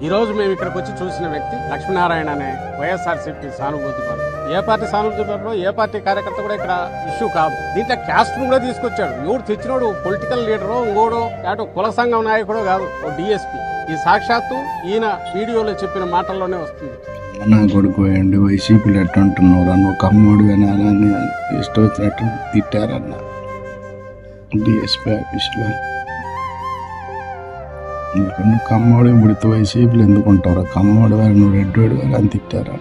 ఈ రోజు మేము ఇక్కడికి వచ్చి చూసిన వ్యక్తి లక్ష్మీనారాయణ అనే వైఎస్ఆర్సీపీ సానుభూతి పరుడు. ఏ పార్టీ సానుభూతి పరుడు, ఏ పార్టీ కార్యకర్త కూడా ఇక్కడ ఇష్యూ కాదు. దీంట్లో క్యాస్ట్ కూడా తీసుకొచ్చాడు. ఎవడు తెచ్చినోడు పొలిటికల్ లీడరో ఇంకోడో అటు కుల సంఘం నాయకుడో కాదు, ఓ డిఎస్పీ. ఈ సాక్షాత్తు ఈయన వీడియోలో చెప్పిన మాటల్లోనే వస్తుంది. నా కొడుకు పోయండి వైసీపీలు ఎట్టుంటున్నారు అన్న ఒక అమ్మోడు వినాలని ఇష్టం వచ్చినట్టు తిట్టారన్న డిఎస్పీ ఆఫీస్లో. నువ్వు కమ్మోడు ముడితే వైసీపీలు ఎందుకు ఉంటారు, కమ్మోడు వారు నువ్వు రెడ్డోడు వారు అని తిట్టారా.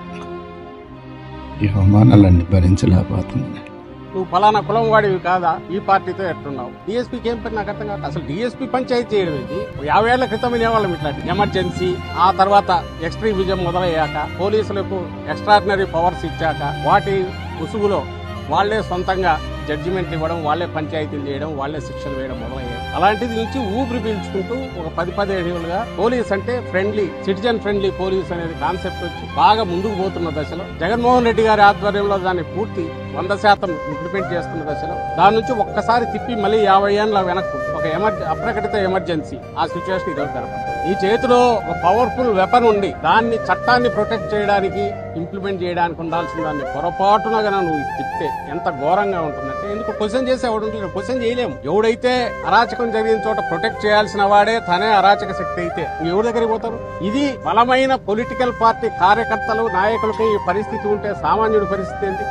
ఈ అవమానాలన్నీ భరించలేకపోతుంది. నువ్వు ఫలానా కులం వాడివి కాదా, ఈ పార్టీతో ఎట్టున్నావు. డిఎస్పీకి ఏం పని నాకు అర్థం కాదు. అసలు డిఎస్పీ పంచాయతీ చేయడం ఇది 50 ఏళ్ల క్రితం వినేవాళ్ళం ఇట్లాంటి ఎమర్జెన్సీ. ఆ తర్వాత ఎక్స్ట్రీమిజం మొదలయ్యాక, పోలీసులకు ఎక్స్ట్రాడినరీ పవర్స్ ఇచ్చాక, వాటి ముసుగులో వాళ్లే సొంతంగా జడ్జిమెంట్లు ఇవ్వడం, వాళ్లే పంచాయతీలు చేయడం, వాళ్లే శిక్షలు వేయడం మొదలయ్యాయి. అలాంటిది నుంచి ఊపిరి పీల్చుకుంటూ ఒక 10-15 ఏళ్లుగా పోలీస్ అంటే ఫ్రెండ్లీ, సిటిజన్ ఫ్రెండ్లీ పోలీస్ అనేది కాన్సెప్ట్ వచ్చి బాగా ముందుకు పోతున్న దశలో, జగన్మోహన్ రెడ్డి గారి ఆధ్వర్యంలో దాన్ని పూర్తి 100% ఇంప్లిమెంట్ చేస్తున్న దశలో, దాని నుంచి ఒక్కసారి తిప్పి మళ్ళీ 50 ఏళ్ల వెనక్కు ఒక అప్రకటిత ఎమర్జెన్సీ ఆ సిచ్యువేషన్ ఈరోజు జరపదు. ఈ చేతిలో ఒక పవర్ఫుల్ వెపన్ ఉండి దాన్ని చట్టాన్ని ప్రొటెక్ట్ చేయడానికి, ఇంప్లిమెంట్ చేయడానికి ఉండాల్సిన దాన్ని పొరపాటున గన నువ్వు తిప్పితే ఎంత ఘోరంగా ఉంటుందంటే, ఎందుకు క్వశ్చన్ చేసి ఎవడు క్వశ్చన్ చేయలేము. ఎవడైతే అరాచకం జరిగిన చోట ప్రొటెక్ట్ చేయాల్సిన వాడే తనే అరాచక శక్తి అయితే ఎవరి దగ్గరికి పోతారు. ఇది బలమైన పొలిటికల్ పార్టీ కార్యకర్తలు, నాయకులకి ఈ పరిస్థితి ఉంటే సామాన్యుడి పరిస్థితి ఏంటి?